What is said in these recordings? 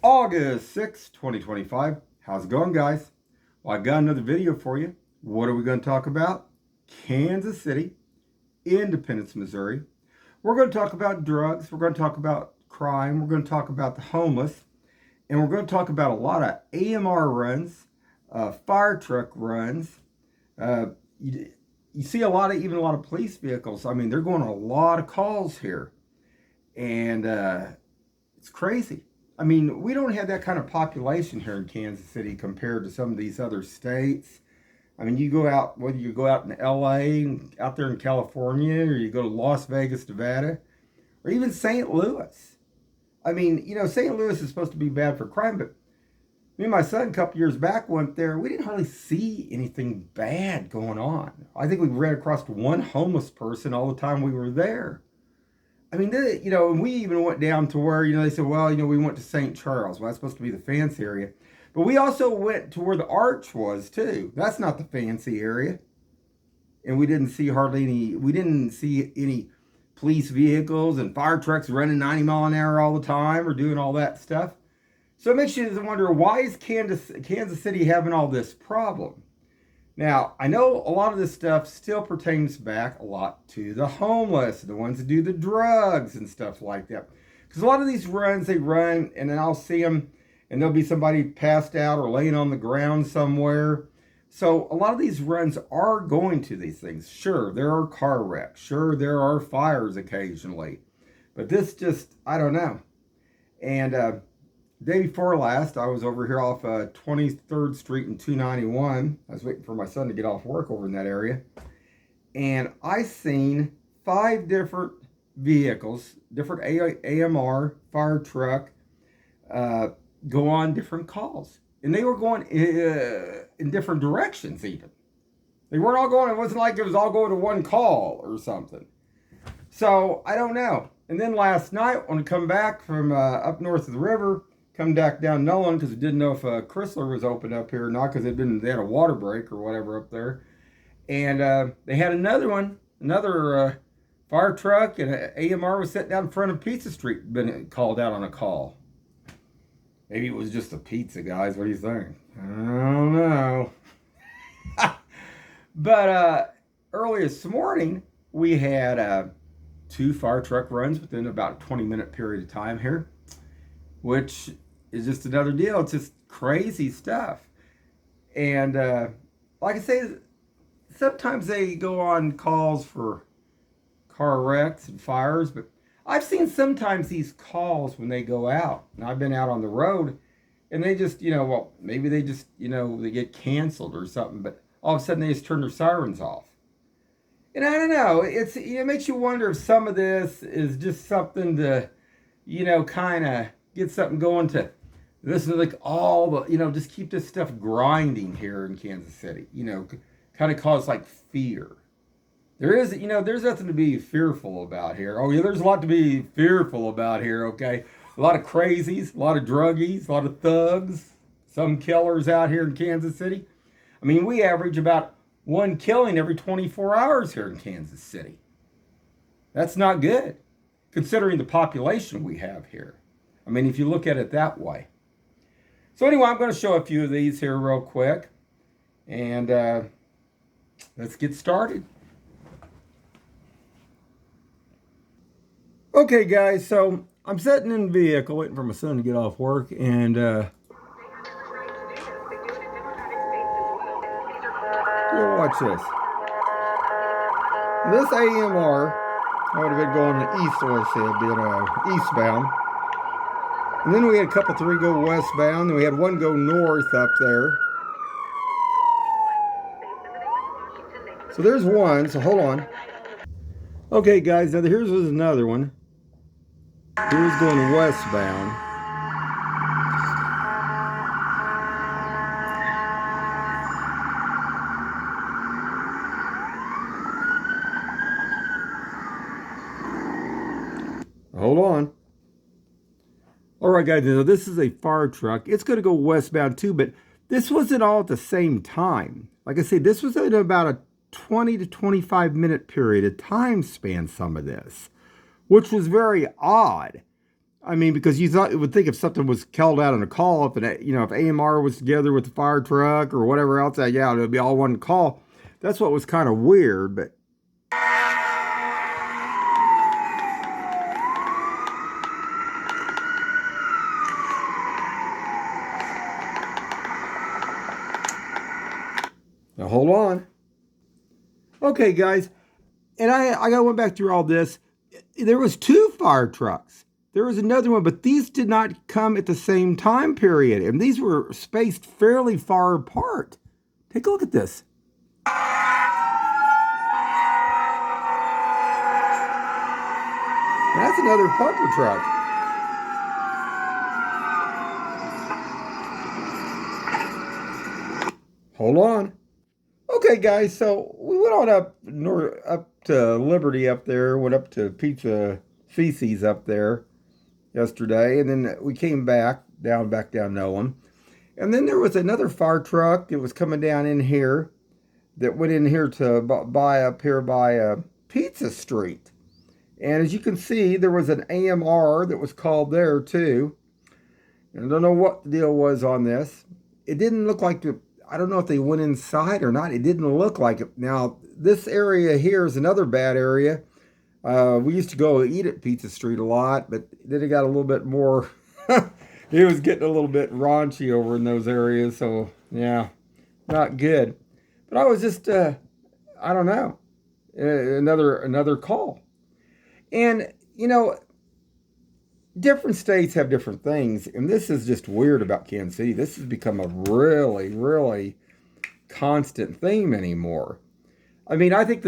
August 6, 2025. How's it going, guys? Well, I got another video for you. What are we going to talk about? Kansas City, Independence, Missouri. We're going to talk about drugs. We're going to talk about crime. We're going to talk about the homeless. And we're going to talk about a lot of AMR runs, fire truck runs. You see even a lot of police vehicles. I mean, they're going on a lot of calls here. And it's crazy. I mean, we don't have that kind of population here in Kansas City compared to some of these other states. I mean, you go out, whether you go out in LA, out there in California, or you go to Las Vegas, Nevada, or even St. Louis. I mean, St. Louis is supposed to be bad for crime, but me and my son a couple years back went there. We didn't hardly see anything bad going on. I think we ran across one homeless person all the time we were there. I mean, and we even went down to where, they said, well, we went to St. Charles. Well, that's supposed to be the fancy area. But we also went to where the Arch was, too. That's not the fancy area. And we didn't see any police vehicles and fire trucks running 90 mile an hour all the time or doing all that stuff. So it makes you wonder, why is Kansas City having all this problem? Now, I know a lot of this stuff still pertains back a lot to the homeless, the ones that do the drugs and stuff like that. Because a lot of these runs, they run, and then I'll see them, and there'll be somebody passed out or laying on the ground somewhere. So a lot of these runs are going to these things. Sure, there are car wrecks. Sure, there are fires occasionally. But this just, I don't know. And day before last, I was over here off 23rd Street and 291. I was waiting for my son to get off work over in that area. And I seen 5 different vehicles, different AMR, fire truck, go on different calls. And they were going in different directions even. They weren't all going, it wasn't like it was all going to one call or something. So, I don't know. And then last night, when I come back from up north of the river, come back down Nolan because we didn't know if Chrysler was open up here or not because they had a water break or whatever up there. And they had another fire truck, and an AMR was sitting down in front of Pizza Street, been called out on a call. Maybe it was just a pizza, guys. What do you think? I don't know. But early this morning, we had 2 fire truck runs within about a 20-minute period of time here, which is just another deal. It's just crazy stuff. And like I say, sometimes they go on calls for car wrecks and fires, but I've seen sometimes these calls when they go out, and I've been out on the road, and they just, maybe they just, they get canceled or something, but all of a sudden they just turn their sirens off. And I don't know, it makes you wonder if some of this is just something to, kind of get something going to, this is like all the, just keep this stuff grinding here in Kansas City, kind of cause like fear. There is, there's nothing to be fearful about here. Oh yeah, there's a lot to be fearful about here, okay? A lot of crazies, a lot of druggies, a lot of thugs, some killers out here in Kansas City. I mean, we average about 1 killing every 24 hours here in Kansas City. That's not good, considering the population we have here. I mean, if you look at it that way. So anyway, I'm going to show a few of these here real quick. And let's get started. Okay, guys, so I'm sitting in the vehicle waiting for my son to get off work. And watch this. This AMR, I would have been going east, let's say, being eastbound. And then we had a couple 3 go westbound, and we had 1 go north up there. So there's 1, so hold on. Okay, guys, now here's another one. Here's going westbound. Hold on. All right, guys, now this is a fire truck. It's going to go westbound too, but this wasn't all at the same time. Like I said, this was in about a 20 to 25 minute period of time span, some of this, which was very odd. I mean, because you thought it would think if something was called out on a call, if if AMR was together with the fire truck or whatever else, yeah, it would be all one call. That's what was kind of weird, but now hold on. Okay, guys, and I went back through all this. There was two fire trucks. There was another one, but these did not come at the same time period, and these were spaced fairly far apart. Take a look at this. That's another pumper truck. Hold on. Okay, guys, so we went on up to Liberty up there, went up to Pizza Feces up there yesterday, and then we came back down Nolan. And then there was another fire truck that was coming down in here that went in here to buy up here by Pizza Street. And as you can see, there was an AMR that was called there too. And I don't know what the deal was on this. It didn't look like I don't know if they went inside or not. It didn't look like it. Now, this area here is another bad area. We used to go eat at Pizza Street a lot, but then it got a little bit more, it was getting a little bit raunchy over in those areas. So, yeah, not good. But I was just, I don't know, another call. And, different states have different things. And this is just weird about Kansas City. This has become a really, really constant theme anymore. I mean, I think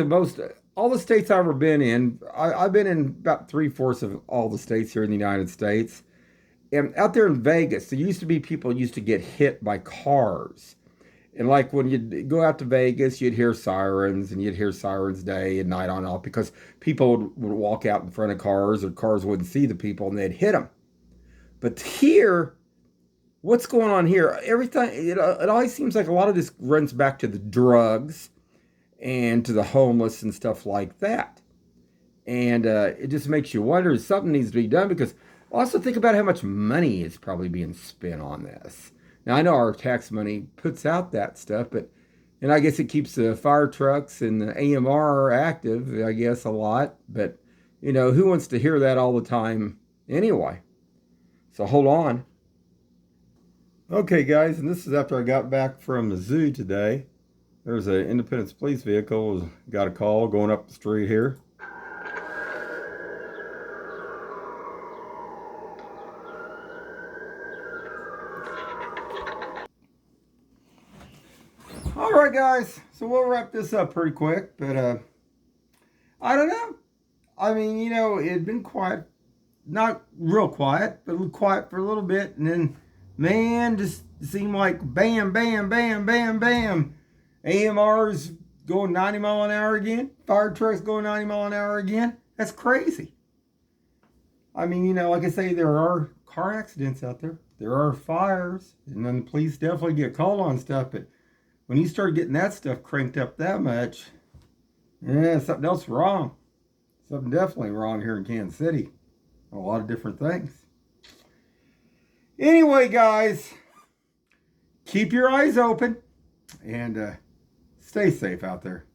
all the states I've ever been in, I've been in about 3/4 of all the states here in the United States. And out there in Vegas, there used to be people used to get hit by cars. And like when you'd go out to Vegas, you'd hear sirens, and you'd hear sirens day and night on off because people would walk out in front of cars, or cars wouldn't see the people and they'd hit them. But here, what's going on here? Everything, it always seems like a lot of this runs back to the drugs and to the homeless and stuff like that. And it just makes you wonder, something needs to be done, because also think about how much money is probably being spent on this. Now, I know our tax money puts out that stuff, and I guess it keeps the fire trucks and the AMR active, I guess, a lot. But, who wants to hear that all the time anyway? So hold on. Okay, guys, and this is after I got back from the zoo today. There's an Independence police vehicle, got a call going up the street here. All right, guys, so we'll wrap this up pretty quick, but I don't know. I mean, it had been quiet, not real quiet, but quiet for a little bit, and then, man, just seemed like bam, bam, bam, bam, bam. AMR's going 90 mile an hour again. Fire trucks going 90 mile an hour again. That's crazy. I mean, like I say, there are car accidents out there. There are fires, and then the police definitely get called on stuff, but when you start getting that stuff cranked up that much, something else wrong. Something definitely wrong here in Kansas City. A lot of different things. Anyway, guys, keep your eyes open and stay safe out there.